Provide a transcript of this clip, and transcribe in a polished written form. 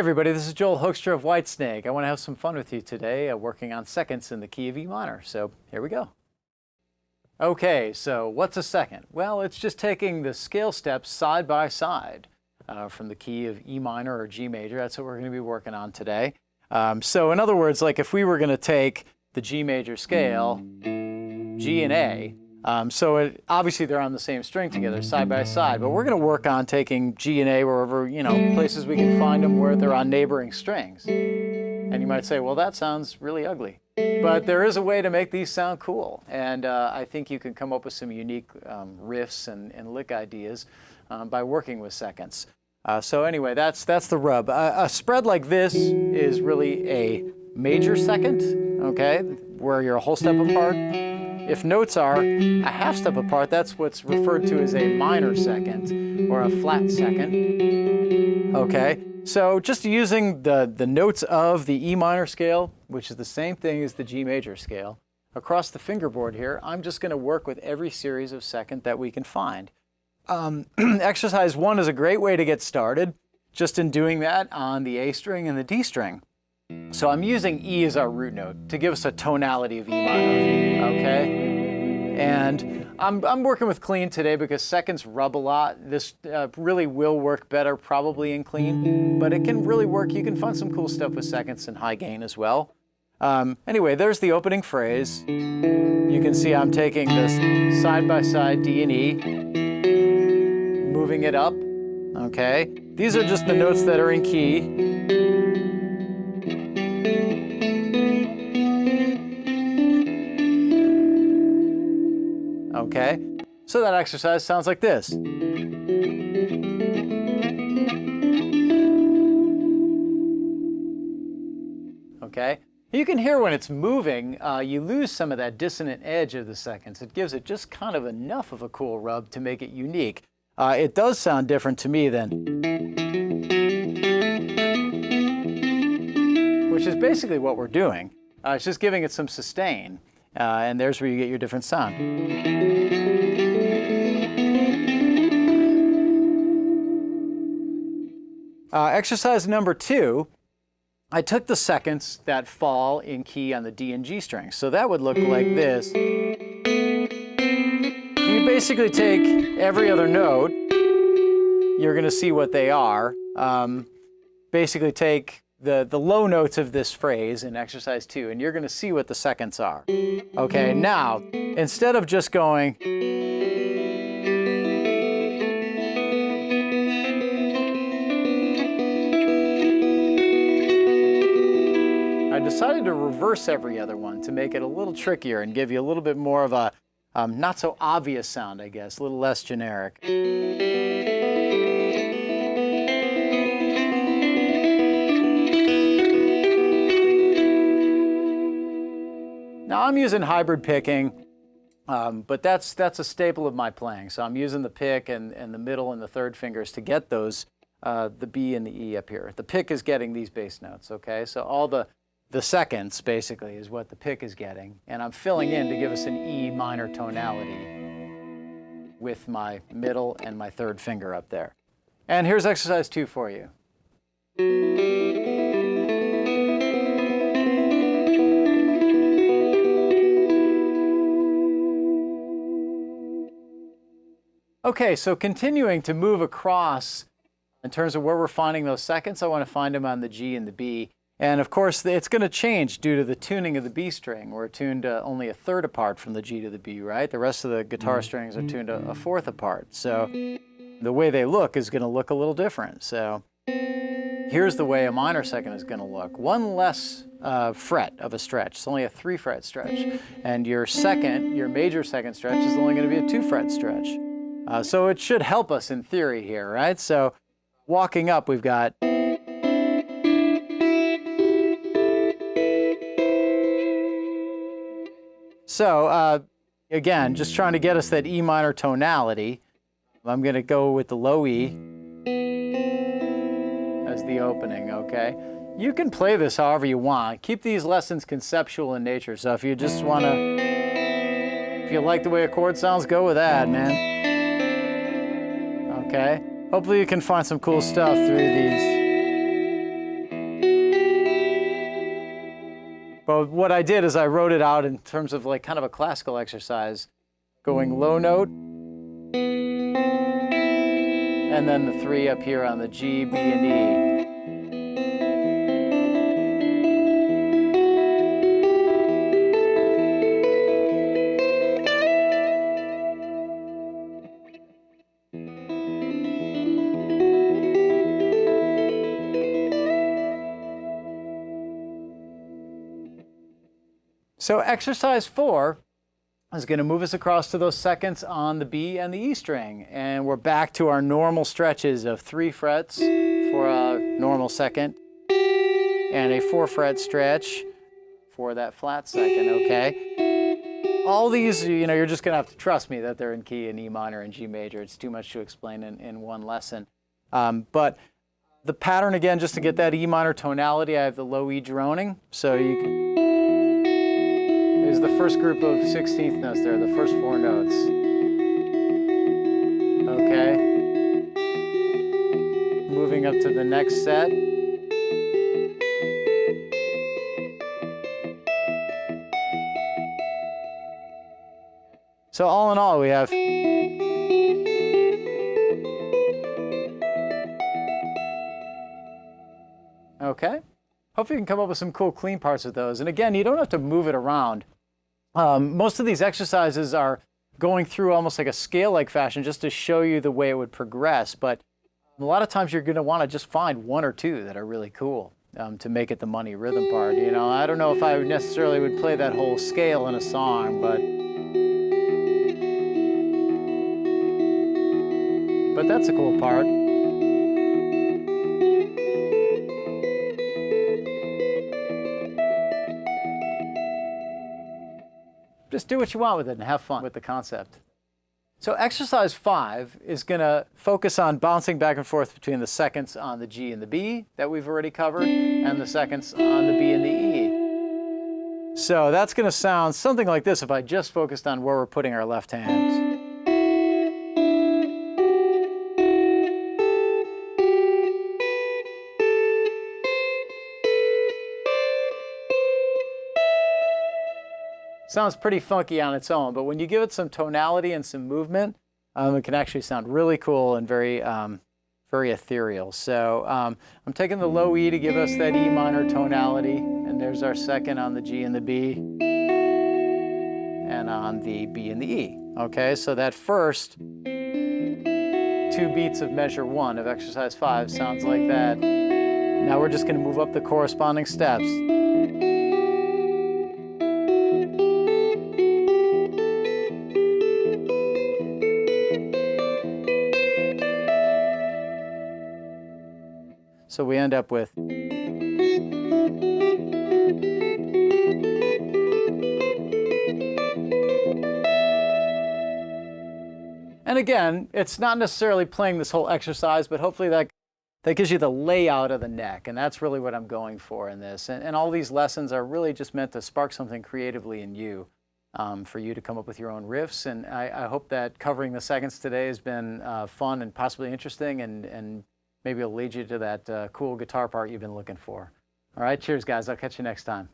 everybody, this is Joel Hoekstra of Whitesnake. I want to have some fun with you today working on seconds in the key of E minor. So here we go. Okay, so what's a second? Well, it's just taking the scale steps side by side from the key of E minor or G major. That's what we're going to be working on today. So in other words, like if we were going to take the G major scale, G and A, obviously they're on the same string together, side by side, but we're going to work on taking G and A wherever, places we can find them where they're on neighboring strings. And you might say, well, that sounds really ugly. But there is a way to make these sound cool, and I think you can come up with some unique riffs and lick ideas by working with seconds. So anyway, that's the rub. A spread like this is really a major second, okay, where you're a whole step apart. If notes are a half step apart, that's what's referred to as a minor second or a flat second. Okay, so just using the notes of the E minor scale, which is the same thing as the G major scale, across the fingerboard here, I'm just going to work with every series of second that we can find. Exercise 1 is a great way to get started, just in doing that on the A string and the D string. So I'm using E as our root note to give us a tonality of E minor, okay? And I'm working with clean today because seconds rub a lot. This really will work better probably in clean, but it can really work. You can find some cool stuff with seconds and high gain as well. Anyway, there's the opening phrase. You can see I'm taking this side by side D and E, moving it up, okay? These are just the notes that are in key. Okay, so that exercise sounds like this. Okay, you can hear when it's moving, you lose some of that dissonant edge of the seconds. It gives it just kind of enough of a cool rub to make it unique. It does sound different to me then, which is basically what we're doing. It's just giving it some sustain. And there's where you get your different sound. Exercise number 2, I took the seconds that fall in key on the D and G strings. So that would look like this. You basically take every other note, you're going to see what they are. Basically take the low notes of this phrase in exercise 2, and you're going to see what the seconds are. Okay, now, instead of just going, I decided to reverse every other one to make it a little trickier and give you a little bit more of a not so obvious sound, I guess, a little less generic. Now I'm using hybrid picking, but that's a staple of my playing. So I'm using the pick and the middle and the third fingers to get those, the B and the E up here. The pick is getting these bass notes, okay? So all the seconds basically is what the pick is getting. And I'm filling in to give us an E minor tonality with my middle and my third finger up there. And here's exercise 2 for you. Okay, so continuing to move across in terms of where we're finding those seconds, I want to find them on the G and the B. And of course, it's going to change due to the tuning of the B string. We're tuned only a third apart from the G to the B, right? The rest of the guitar strings are tuned a fourth apart. So the way they look is going to look a little different. So here's the way a minor second is going to look. One less fret of a stretch. It's only a 3-fret stretch. And your major second stretch is only going to be a 2-fret stretch. So it should help us in theory here, right? So walking up, we've got. So again, just trying to get us that E minor tonality. I'm going to go with the low E as the opening, okay? You can play this however you want. Keep these lessons conceptual in nature. So if you just want to, if you like the way a chord sounds, go with that, man. Okay, hopefully you can find some cool stuff through these. But what I did is I wrote it out in terms of like kind of a classical exercise, going low note, and then the 3 up here on the G, B, and E. So exercise 4 is going to move us across to those seconds on the B and the E string. And we're back to our normal stretches of 3 frets for a normal second and a 4 fret stretch for that flat second, okay? All these, you know, you're just going to have to trust me that they're in key in E minor and G major. It's too much to explain in one lesson. But the pattern, again, just to get that E minor tonality, I have the low E droning. So you can... is the first group of 16th notes there, the first 4 notes. Okay. Moving up to the next set. So all in all, we have okay. Hopefully you can come up with some cool clean parts with those. And again, you don't have to move it around. Most of these exercises are going through almost like a scale-like fashion just to show you the way it would progress. But a lot of times you're going to want to just find 1 or 2 that are really cool to make it the money rhythm part. You know, I don't know if I necessarily would play that whole scale in a song, but that's a cool part. Just do what you want with it and have fun with the concept. So exercise 5 is going to focus on bouncing back and forth between the seconds on the G and the B that we've already covered and the seconds on the B and the E. So that's going to sound something like this if I just focused on where we're putting our left hand. Sounds pretty funky on its own, but when you give it some tonality and some movement, it can actually sound really cool and very, very ethereal. So I'm taking the low E to give us that E minor tonality, and there's our second on the G and the B, and on the B and the E. Okay, so that first 2 beats of measure 1 of exercise 5 sounds like that. Now we're just going to move up the corresponding steps. So we end up with and again, it's not necessarily playing this whole exercise, but hopefully that gives you the layout of the neck, and that's really what I'm going for in this. And all these lessons are really just meant to spark something creatively in you, for you to come up with your own riffs. And I hope that covering the seconds today has been fun and possibly interesting, and maybe it'll lead you to that cool guitar part you've been looking for. All right, cheers guys, I'll catch you next time.